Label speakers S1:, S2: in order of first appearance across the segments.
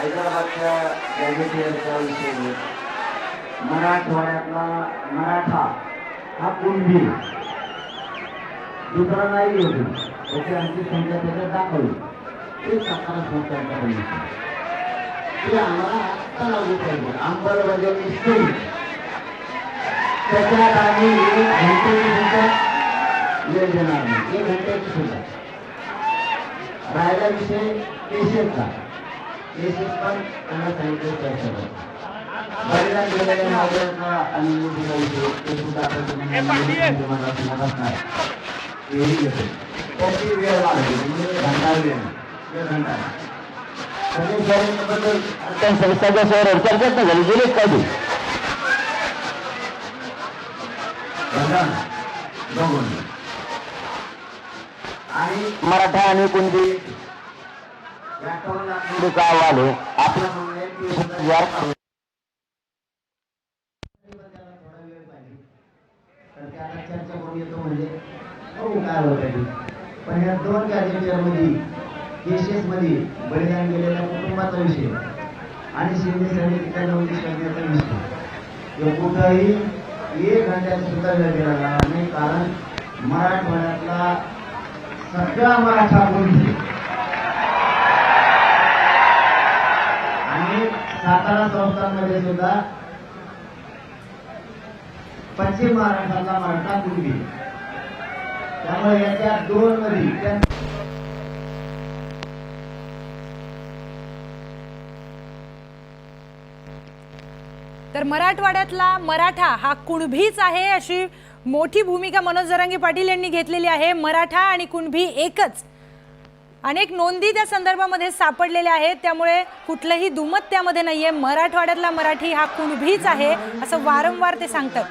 S1: हैदराबादच्या गॅजेटियरचा विषय मराठवाड्यातला मराठा हा कुणबी दुसरा नाही होतो त्याची आणखी संख्या त्याच्यात दाखवली ते सकारात्मक त्यांचा ते आम्हाला आत्ता लागू पाहिजे अंमलबजावणी सुरू त्याच्यात आम्ही 1 घंटेची सुद्धा वेळ देणार नाही 1 घंट्याची सुद्धा राहिला विषय केसेसचा केसेस पण त्यांना सांगितलं चर्चा बळीराम गेलेल्या नागरिकांना आणि मोठीला विषय ते सुद्धा असणार तेही घेतो त्याची वेळ लागली म्हणजे घंटा वेळ घंटा बद्दल संस्थाच्या शहरावर चर्चाच नाही झाली गेलेच काय बघून आणि मराठा आणि कुणबी का आव्हान आहे आपलं म्हणणं की चर्चा करून येतो म्हणजे काय होतं पण या 2 गॅजेटियरमध्ये केसेसमध्ये बलिदान गेलेल्या कुटुंबाचा विषय आणि शिंदे समितीच्या नोटीस करण्याचा विषय कुठंही 1 घंट्यात सुद्धा वेळ दिला जाणार नाही कारण मराठवाड्यातला सगळा मराठा बोलतो आणि सातारा संस्थांमध्ये सुद्धा पश्चिम महाराष्ट्रातला मराठा कुणबी त्यामुळे याच्या 2 मध्ये
S2: तर मराठवाड्यातला मराठा हा कुणबीच आहे अशी मोठी भूमिका मनोज जरांगे पाटील यांनी घेतलेली आहे। मराठा आणि कुणबी एकच अनेक नोंदी त्या संदर्भामध्ये सापडलेल्या आहेत त्यामुळे कुठलंही दुमत त्यामध्ये नाहीये मराठवाड्यातला मराठी हा कुणबीच आहे असं वारंवार ते सांगतात।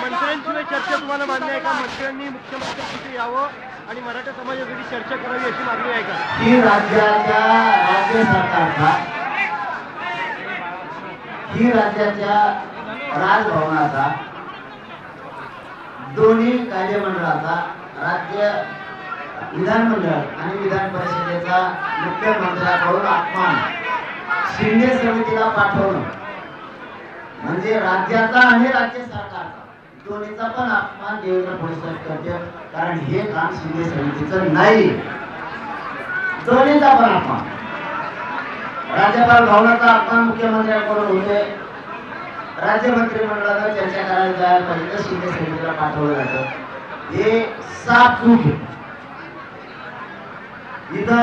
S3: मंत्र्यांची चर्चा तुम्हाला मान्य आहे का मंत्र्यांनी मुख्यमंत्र्यांशी यावं आणि मराठा समाजासाठी चर्चा करावी अशी मागणी आहे का
S1: ही राज्य सरकारचा ही राज्याच्या राजभवनाचा दोन्ही कायदेमंडळाचा राज्य विधानमंडळ आणि विधान परिषदेचा मुख्यमंत्र्याकडून अपमान शिंदे समितीला पाठवणं म्हणजे राज्याचा आणि राज्य सरकारचा दोन्हीचा पण अपमान देवेंद्र फडणवीस करते कारण हे काम शिंदे समितीचं नाही दोन्हीचा पण अपमान राज्यपाल भवनाचा अपमान मुख्यमंत्र्यांकडून होते राज्य मंत्रिमंडळाला चर्चा करायला जायला पाहिजे तर शिंदे समितीला पाठवलं जातं हे साफ चूक आहे। इथं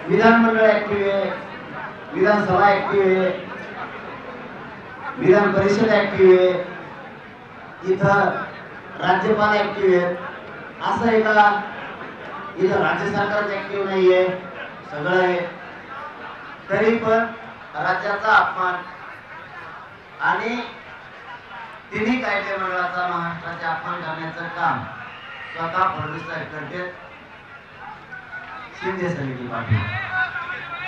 S1: विधानमंडळ ऍक्टिव्ह आहे विधानसभा ऍक्टिव्ह आहे विधान परिषद ऍक्टिव्ह आहे इथं राज्यपाल ऍक्टिव्ह आहेत असं आहे का इथं राज्य सरकार ऍक्टिव्ह नाहीये सगळं आहे तरी पण राज्याचा अपमान आणि तिन्ही कायदेमंडळाचा महाराष्ट्राचे अपमान करण्याचं काम स्वतः फडणवीस साहेब करते शिंदे समिती पाठवली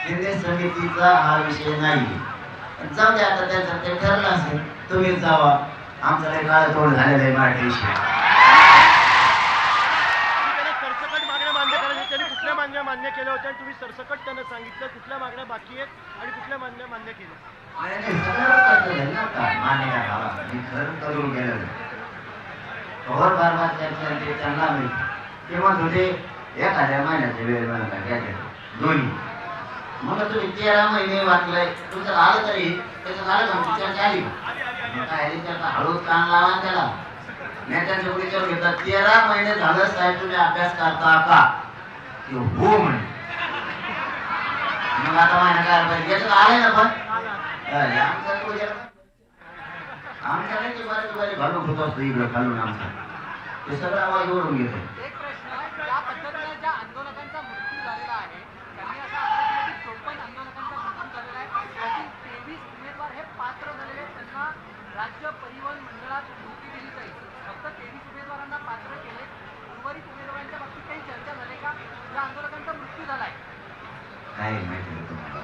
S1: शिंदे समितीचा हा विषय नाही जाऊ दे आता त्याचं ते ठरलं असेल तुम्ही जावा आमचं काही काळ तोड झालेलं आहे मराठी विषय
S3: सरसकट मागण्या मान्य करायच्या त्यांनी कुठल्या मागण्या मान्य केल्या होत्या आणि तुम्ही सरसकट त्यांना सांगितलं कुठल्या मागण्या बाकी आहेत आणि कुठल्या मागण्या मान्य केल्या
S1: मान्य करावा मी खरं करून गेलं कवर बार चर्चा त्यांना मी किंवा तुझे 1000 महिन्याचे वेळ मला काय दोन्ही मग तुम्ही 13 महिने वाचलंय तुमचं झालं तरी त्याचं झालं का चर्चा आली काय त्याचा हळूच कान लावा त्याला नेत्यांच्या विचार घेतात 13 महिने झालं साहेब तुम्ही अभ्यास करता का हो म्हणे मग आता महिना काय पाहिजे याच्यात आलंय ना पण आमच्या नाही बरेच घालून होत असतो इकडं खालून आमचा ते सगळं आवाज ओढून घेतो
S4: राज्य परिवहन मंडळात नोंदणी दिली जाईल फक्त 23 उमेदवारांना पात्र केले उर्वरित उमेदवारांच्या बाबतीत काही चर्चा झाली का या आंदोलकांचा मृत्यू झालाय
S1: काय माहिती तुम्हाला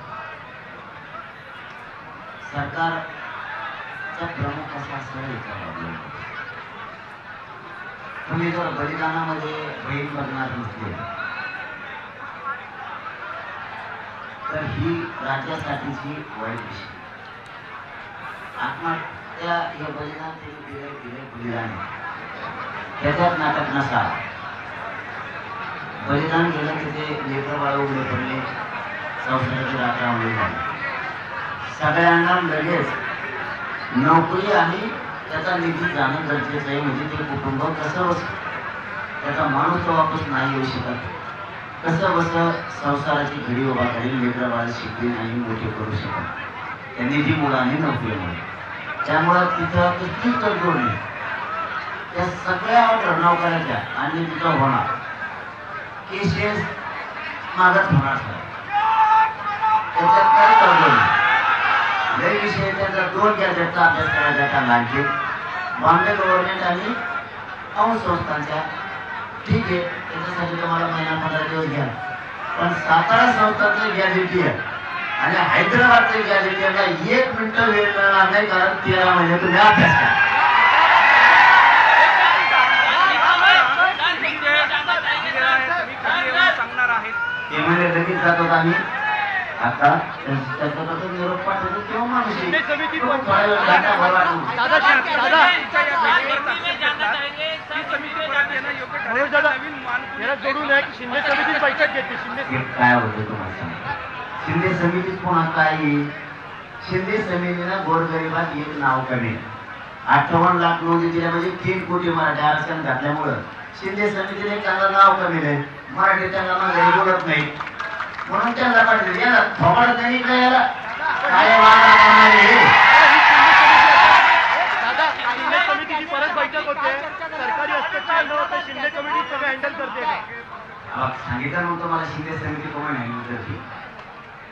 S1: सरकारचा प्रमुख असा याचा प्रॉब्लेम. तुम्ही जर बलिदानामध्ये बहीण बघणार नसले तर ही राज्यासाठीची वाईट विषय. आत्महत्या हे बलिदान दिले बलिदान त्याच्यात नाटक नसा. बलिदान गेलं की ते लेकर बाळ उघडे पडले, संसाराची रात्रावली झाली. सगळ्यांना लगेच नोकरी आणि त्याचा निधी जाणं गरजेचं आहे. म्हणजे ते कुटुंब कसं बस त्याचा माणूस वापस नाही येऊ शकत, कसं बस संसाराची घडी उभा करेल, लेकर बाळ शिकवेल आणि मोठे करू शकत त्या निधीमुळे आणि नोकरीमुळे. त्यामुळं तिथं किती तडजोड नाही. त्या सगळ्या ऑर्डर नोकऱ्याच्या आणि तिथं होणार केसेस मागच होणार सर. त्याच्यात काय तडजोड नाही. लय विषय त्याचा 2 गॅजेटचा अभ्यास करायचा त्यांना आणखी बॉम्बे गव्हर्नमेंट आणि अंश संस्थांच्या. ठीक आहे, त्याच्यासाठी तुम्हाला महिना 15 दिवस घ्या. पण सातारा संस्थांचं गॅजेटी आहे आणि हैदराबादचं गॅजेटियरला 1 मिनिट वेळ मिळणार नाही, कारण 13 महिने तुम्ही अभ्यास करा. ते म्हणजे लगेच जातो आम्ही आता त्याचा निरोप पाठवतो तेव्हा माणूस येईल. थोडा वेळ घंटा भर वाटू.
S3: याला जोडून आहे की शिंदे समिती बैठक घेतली. शिंदे
S1: काय होतं तुम्हाला सांगा. शिंदे समितीत पुन्हा काय येईल. शिंदे समितीनं गोरगरिबात एक नाव कमी 58 लाख नोंदी दिल्या म्हणजे 3 कोटी मराठी आरक्षण घातल्यामुळं शिंदे समितीने त्यांना नाव कमी नाही. मराठी त्यांना घरी बोलत नाही म्हणून त्यांना पाठवलं. याला थोबड नाही का याला काय
S3: शिंदे समितीची परत बैठक होते. सरकारी हस्तक्षेप होते. शिंदे कमिटी सगळं हँडल करते का?
S1: सांगितलं नव्हतं मला शिंदे समिती कोण हँडल करते.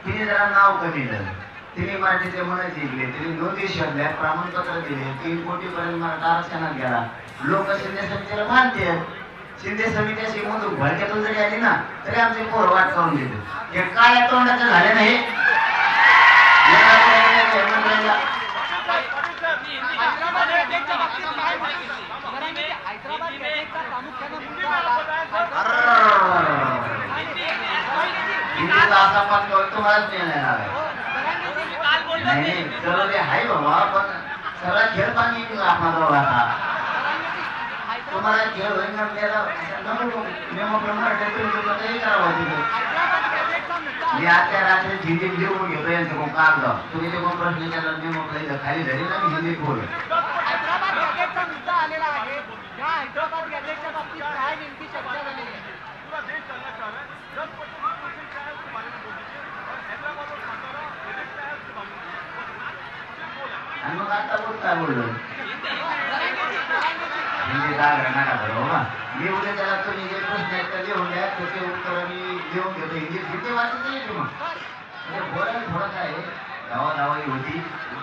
S1: तिने जरा नाव कमी दिलं. तिने मराठीचे म्हणत जिंकले. तिने नोंदी शोधल्या, प्रमाणपत्र दिले. 3 कोटी पर्यंत मराठा आरक्षणात गेला. लोक शिंदे समितीला मानते. शिंदे समिती अशी म्हणून भडक्यातून जरी आली ना तरी आमचे पोर वाट करून देते. हे काळ्या तोंडाचं झाले नाही. असा पाच तुम्हालाच येणार नाही. चलो ते आहे बाबा, पण सगळा खेळ पाणी आपला आता तुम्हाला खेळ होईल ना त्याला मी आजच्या रात्री हिंदीत लिहून घेतो यांच्याकडून कागद. तुम्ही ते प्रश्न विचारला मी मोकळा खाली धरी ना मी हिंदीत बोल.
S4: हैदराबाद गॅजेटचा मुद्दा आलेला आहे. या हैदराबाद गॅजेटच्या बाबतीत काय नेमकी चर्चा झालेली आहे?
S3: पूरा देश चलना चाह रहा है. 10% क्या है उसके बारे में बोल दीजिए. और हैदराबाद और सातारा गैजेट क्या है उसके बारे में बोलिए.
S1: आणि मग आता बोल काय बोललो हिंदी नका धरो बा. मी उद्या त्याला तुम्ही जे प्रश्न आहेत ते लिहून द्या, त्याचे उत्तर मी लिहून घेतो. हिंदी वाचत नाही की मग म्हणजे बोलायला थोडं काय धावाधावाही होती.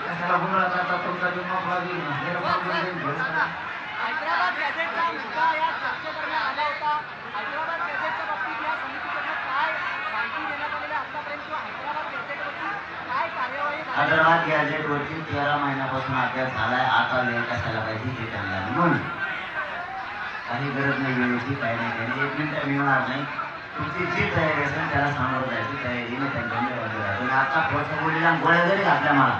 S1: कशाला गुंडळा करता तुमचा मोकळा
S4: हैदराबाद गॅजेटचा मुद्दा या चर्चेदरम्यान आला होता. हैदराबाद गॅजेटच्या बाबतीत या समितीकडनं काय माहिती देण्यात आलेली आहे आतापर्यंत किंवा हैदराबाद गॅजेटवरती काय कार्यवाही झाली?
S1: हैदराबाद गॅजेटवरती 13 महिन्यापासून अभ्यास झालाय. आता वेळ कशाला पाहिजे ते त्यांना म्हणून काही गरज नाही वेळेची, काही नाही. त्यांनी 1 मिनिट मिळणार नाही. तुमची जी तयारी असेल त्याला सामोरं जायची तयारीने त्यांच्या मिळवायची. आता थोडंसं बोलीला गोळ्या जरी घातल्या मला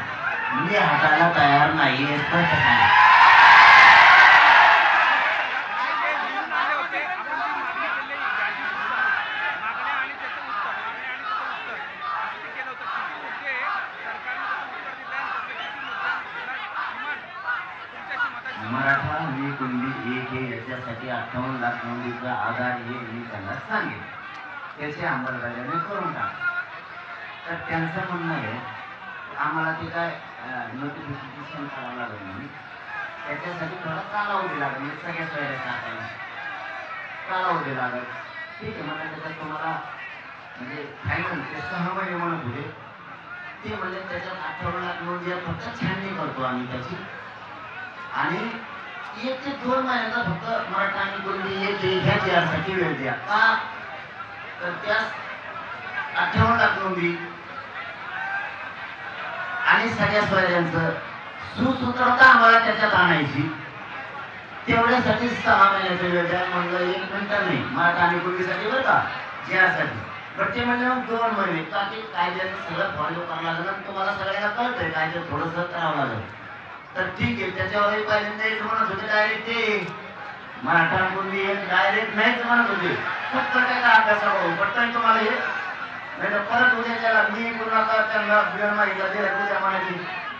S1: मी हाताला तयार नाही हे स्पष्ट सांगा. मराठा आणि कुणबी एक हे याच्यासाठी 58 लाख नोंदीचा आधार हे मी त्यांना सांगेन. त्याची अंमलबजावणी करून टाक. तर त्यांचं म्हणणं आहे आम्हाला ते काय नोटिफिकेशन करावं लागेल म्हणून त्याच्यासाठी थोडा कालावधी लागेल. म्हणजे सगळ्या सोयऱ्या टाकायला कालावधी लागेल. ठीक आहे मला त्याच्यात तुम्हाला म्हणजे फायनल ते 6 महिने म्हणत होते. ते म्हणजे त्याच्यात 58 लाख नोंदी फक्त छाननी करतो आम्ही त्याची आणि 1 ते 2 महिन्याचा फक्त मराठा आणि कुणबी ह्याची यासाठी वेळ द्या. का तर त्या 58 लाख नोंदी आणि सगळ्या सोयऱ्यांचं सुसूत्रता आम्हाला त्याच्यात आणायची. तेवढ्यासाठी 6 महिन्याचं योजना म्हणलं 1 मिनिट नाही मराठा आणि कुणबीसाठी बरं का ज्यासाठी. पण ते म्हणले मग 2 महिने का की कायद्याचं सगळं फॉलो करावं लागलं आणि तुम्हाला सगळ्यांना कळतंय कायद्यात थोडंसं करावं लागेल. तर ठीक आहे त्याच्यावरही पहिल्यांदा एक म्हणत होते डायरेक्ट ते मराठा कुणबी एक डायरेक्ट नाहीच म्हणत होते. फक्त काय का अभ्यासाभाऊ पटकन तुम्हाला हे नाही तर परत उद्या त्याला मी पुन्हा त्यांना वेळ मागितला दिला उद्या म्हणायची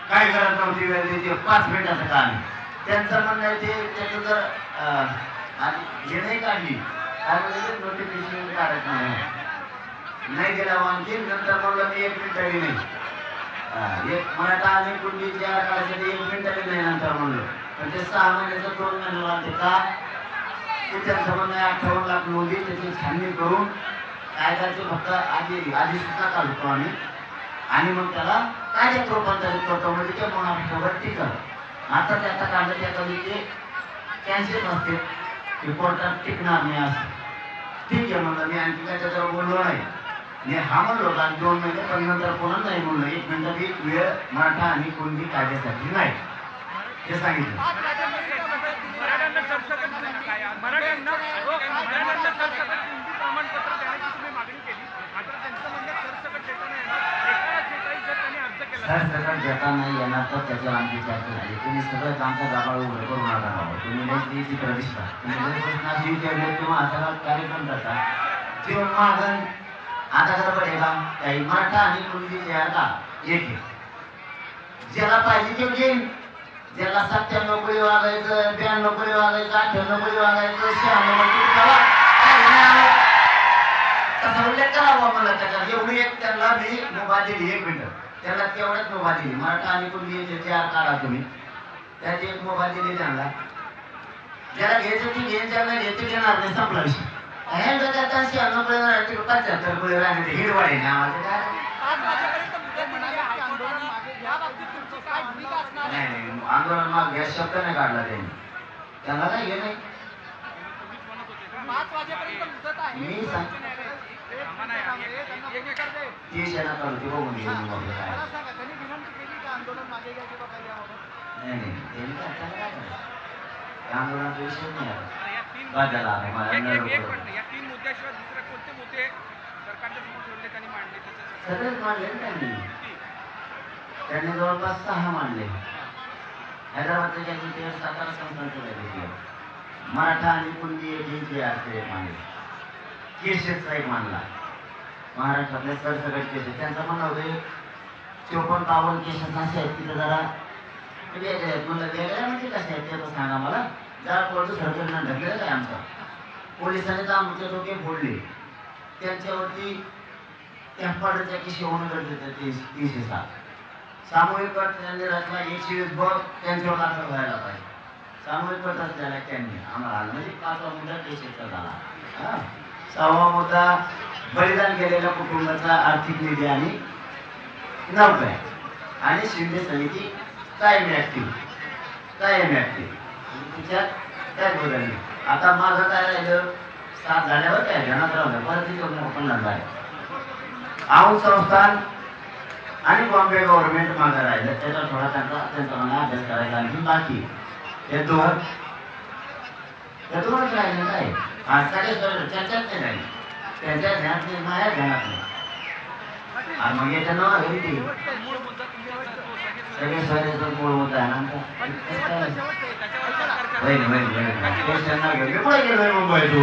S1: काय करत नव्हती वेळ द्यायची 5 मिनिटाचं काम आहे. त्यांचं म्हणणं आहे ते त्याचं जर हे नाही काढली काय म्हणजे नोटिफिकेशन काढत नाही गेला आणखी नंतर म्हणलं मी 1 मिनिटही नाही एक मराठा आणि कुणबी ज्या काढायसाठी 1 मिनिटही नाही नंतर म्हणलं. पण ते 6 महिन्याचं 2 महिन्याला लागते का ते त्यांचं म्हणणं आहे 58 लाख नोंदी त्याची छाननी करून कायद्याचे फक्त आधी सुद्धा काढतो आम्ही आणि मग त्याला कायद्यात रूपांतरित करतो म्हणजे ते महाराष्ट्रावर टिकल. आता त्याचा काढलं त्या कधी ते कॅन्सल असते की कोर्टात टिकणार नाही असं. ठीक आहे म्हणलं मी आणखी काय त्याच्यावर बोललो नाही मी हा म्हणलो का 2 महिने पण नंतर पुन्हा नाही म्हणलं 1 मिनिटात एक वेळ मराठा आणि कुणबी कायद्यासाठी नाही हे सांगितलं.
S3: मराठ्यांना प्रमाणपत्र देण्याची तुम्ही मागणी केली मात्र त्यांचं म्हणणं सरसकट देता नाही येणार एकाला जे काही जर त्यांनी अर्ज केला
S1: सरसकट देता नाही येणार तर त्याच्यावर आमची चर्चा झाली. तुम्ही सगळं आमचा गाभाळ उघड करू नका बाबा. तुम्ही नाही चित्र दिसता तुम्ही प्रश्नाशी विचारले किंवा सगळा कार्यक्रम करता किंवा मागण आता खरं पडेल का काही मराठा आणि कुणबी जे आहे का एक आहे ज्याला पाहिजे ते घेईन. ज्याला 97 कोळी वागायचं 92 कोळी वागायचं 98 कोळी वागायचं 96 तसा उल्लेख करावा मला त्याच्यात एवढी एक त्यांना मी मुभा दिली 1 मिनिट त्याला तेवढ्याच मुभा दिली. मराठा आणि कुणबी जे काढा तुम्ही त्याची एक मुभा दिली त्यांना. ज्याला घ्यायचं ती घेईन ज्याला घ्यायचं घेणार नाही संपला विषय. हे जगात 96 कोळी राहायचे 75 कोळी राहण्याचे हिडवाडे नावाचे काय
S4: 5 वाजेपर्यंत मुदत मिळाली आहे आंदोलन मागे या बाबतीत तुमची काय भूमिका असणार आहे?
S1: नाही आंदोलन माग गॅस शब्द नाही काढला त्यांनी त्यांना काय हे नाही
S4: 5 वाजेपर्यंत मुदत आहे
S1: मी सांग ती सेना करते बघून घेऊन मग काय
S4: मला सांगा त्यांनी विनंती केली का आंदोलन मागे घ्या किंवा काय याबाबत?
S1: नाही त्यांनी काय त्याला काय करायचं त्या आंदोलनाचा विषय नाही आला बदला आहे मला
S5: या 3 मुद्द्याशिवाय दुसरे कोणते मुद्दे सरकारच्या समोर ठेवले त्यांनी मांडले त्याच्यासाठी
S1: सगळेच मांडले ना त्यांनी जवळपास 6 मांडले. हैदराबादच्या ज्यांनी ते 17 संस्थांचे मराठा आणि कुणबी एक असते मांडले. केसेसचा एक मांडला महाराष्ट्रातले सरसकट केसेस त्यांचं म्हणणं होतं 54-52 केसेस असे आहेत तिथे जरा वेगळे आहेत म्हणलं वेगळ्या म्हणजे कसे आहेत ते तर सांगा मला जरा कोर्ट सरकारनं ढकलेलं काय आमचं पोलिसांनी तर आमचे डोके फोडले त्यांच्यावरती टेम्पाडच्या केशी होणं गरजेचं 307 सामूहिक कट त्यांनी रचला 120 बघ त्यांच्यावर दाखल व्हायला पाहिजे. सामूहिक कट असलेला त्यांनी आम्हाला म्हणजे 5वा मुद्दा केसेसचा झाला. 6वा मुद्दा बलिदान केलेल्या कुटुंबाचा आर्थिक निधी आणि नौकऱ्या आणि शिंदे समिती कायम ऍक्टिव्ह तिच्यात काय बदलली. आता माझं काय राहिलं 7 झाल्यावर काय ध्यानात राहिलं परत तिथं पण आहे औंध संस्थान आणि बॉम्बे गव्हर्नमेंट मागं राहिलं त्याचा थोडा त्यांचा मला अभ्यास करायला आणखी बाकी हे दोनच राहिले काय सगळे चर्चाच नाही राहिली त्यांच्या ध्यानात नाही माझ्या ध्यानात नाही आणि मग याच्या नावा घरी ते सगळे सोयऱ्याचा मूळ मुद्दा आहे ना पुढे गेलोय मुंबई तू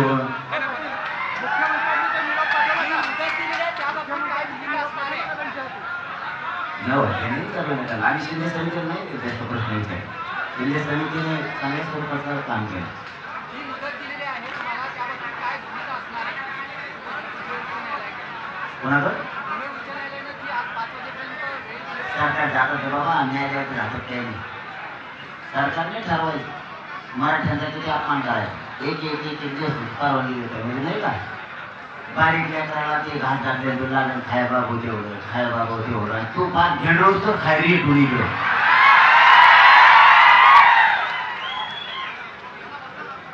S1: आणि शिंदे समितीला नाही त्याचा प्रश्न विचार शिंदे समितीने चांगल्या स्वरूपाचं काम केलं. कोणाकडं सरकार जात बाबा न्याय द्यायचं राहतात काही नाही. सरकारने ठरवायचं मराठ्यांचा किती अपमान करायचा एक दिवस परवानगी देतो म्हणजे नाही काय बारीक लेकराला ते घाण टाकले तुला खाय बाबू तेवढं तू फार झेंडूस तर खायरी टुणी गेलो.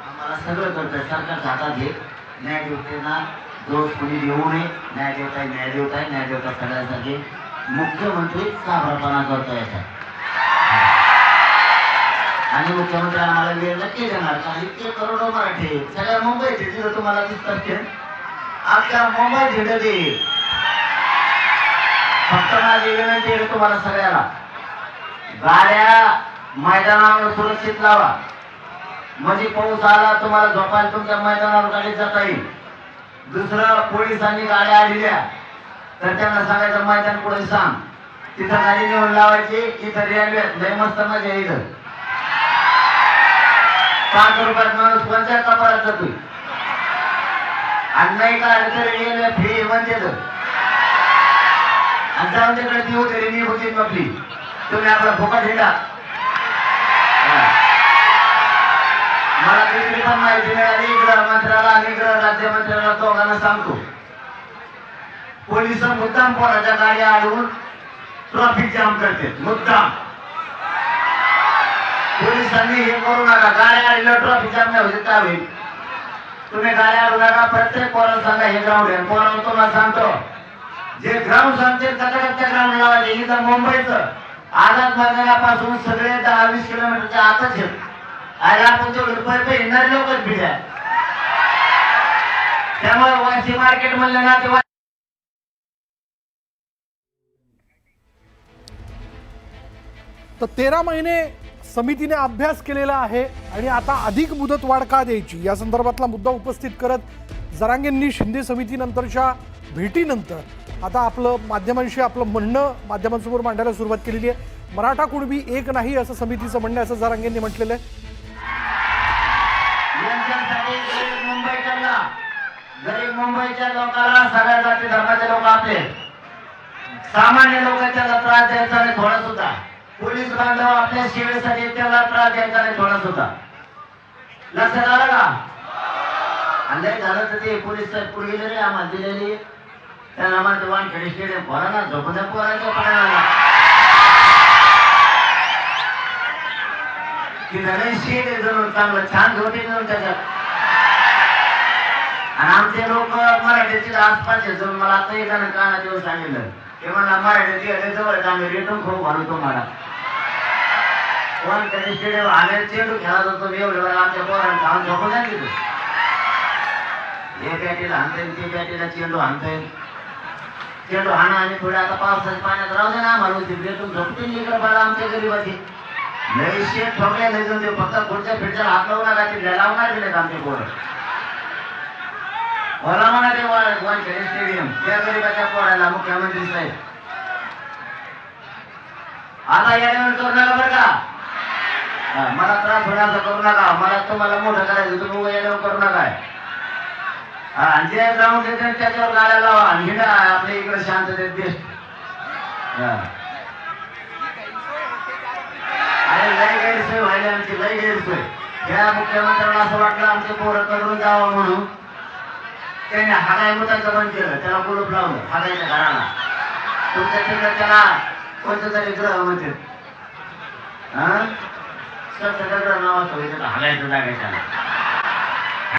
S1: आम्हाला सगळं करतं सरकार हातात घे न्याय देवतेना दोष कोणी देऊ नये न्याय देवता सगळ्यांसाठी मुख्यमंत्री साबरपणा करतो याच्यात. आणि मुख्यमंत्री आम्हाला वेळ नक्की देणार कारण इतके करोडो मराठी आहेत. सगळ्या मुंबईचे तिथं तुम्हाला दिसतात ते अख्ख्या मुंबई झेंडत येईल. फक्त माझी विनंती आहे तुम्हाला सगळ्याला गाड्या मैदानावर सुरक्षित लावा. म्हणजे पाऊस आला तुम्हाला झोपायला तुमच्या मैदानावर गाडी जाता येईल. दुसरं पोलिसांनी गाड्या आलेल्या तर त्यांना सांगायचं मैदान पुढे सांग तिथं गाडी नेऊन लावायची. इथं रेल्वे लय मस्त मजा येईल. 5 रुपयात माणूस कोणत्या कपारात जातोय आणि नाही का तरी रेल्वे फ्री म्हणते आणि जाऊन तिकडे ती होते मी होती आपली तुम्ही आपला फुकट हिंडा. मला दुसरी पण माहिती मिळाली गृहमंत्र्याला आणि गृह राज्यमंत्र्याला दोघांना सांगतो पोलिस मुद्दाम पोराच्या गाड्या अडवून ट्रॅफिक जाम करते. मुद्दाम पोलिसांनी हे करू नका. गाड्या अडल्या ट्रॅफिक जाम नाही होते काय होईल. तुम्ही गाड्या अडवू नका. प्रत्येक पोराला सांगा हे ग्राउंड आहे. पोराला तुम्हाला सांगतो जे ग्राउंड सांगते कचकच्या ग्राउंड लावायचे. इथं मुंबईचं आझाद मैदानापासून सगळे 10-20 किलोमीटरच्या आतच आहेत. आणि आपण तेवढे रुपये येणारे लोकच भिड्या. त्यामुळे वाशी मार्केट म्हणलं ना तेव्हा
S6: तर 13 महिने समितीने अभ्यास केलेला आहे आणि आता अधिक मुदत वाढ का द्यायची या संदर्भातला मुद्दा उपस्थित करत जरांगेंनी शिंदे समितीनंतरच्या भेटीनंतर आता आपलं माध्यमांशी आपलं म्हणणं माध्यमांसमोर मांडायला सुरुवात केलेली आहे. मराठा कुणबी एक नाही असं समितीचं म्हणणं असं जरांगेंनी म्हटलेलं आहे.
S1: गरीब मुंबईच्या लोकांना सगळ्या जाती धर्माचे लोक आपले सामान्य लोकांच्या त्रास द्यायचा नाही थोडा सुद्धा. पोलीस बांधव आपल्या सेवेसाठी त्याला त्रास द्यायचा नाही थोडा सुद्धा. लक्षात आलं का. आणि झालं तर ते पोलीस पूर्वी रे आम्हाला दिलेली त्यांना म्हणते वानखेडे स्टेडियम पोरांना झोपण्या पोरांच्या पडायला तिथं शेड आहे जरूर चांगलं छान झोपे जरूर त्याच्यात. आणि आमचे लोक मराठीचे आसपास जरूर मला आता एकानं कानात येऊन सांगितलं ते म्हणा मराठीची जवळ आम्ही रेटून खूप घालू तुम्हाला. वानखेडे स्टेडियम आले चेंडू खेळत होतो एवढं आमच्या पोरांना खाऊन झोपून नाही तिथं. हे बॅटीला हाणता येईल ते बॅटीला चेंडू हाणता येईल. चेंडू हाणा आणि थोडे आता पावसाच्या पाण्यात राहू दे ना आम्हाला रेटून झोपतील इकडे बाळा आमच्या गरीबाची लई शेत ठोकले नाही जाऊन ते फक्त पुढच्या फिरच्या हात लावू नका ते लावणार गेलेत आमचे पोरं. मला म्हणा ते वानखेडे स्टेडियम त्या गरीबाच्या पोराला मुख्यमंत्री साहेब आता यावेळी करू नका बरं का. मला त्रास होण्याचं करू नका. मला तुम्हाला मोठं करायचं तुम्ही यायला करू नका. जे ग्राउंड येते त्याच्यावर गाड्या लावा आणि आपल्या इकडे शांततेत बेस्ट. अरे लई गैरसोय व्हायला आमची लई गैरसोय. या मुख्यमंत्र्यांना असं वाटलं आमचे पोरं करून जावं म्हणून त्याने हागाय मुताचं बंद केलं. त्याला कुलूप लावलं हागायच्या घराला. तुमच्या तिकडे त्याला कोणतं तरी ग्रह म्हणते ग्रह नाव असतो हागायचं जागायच्या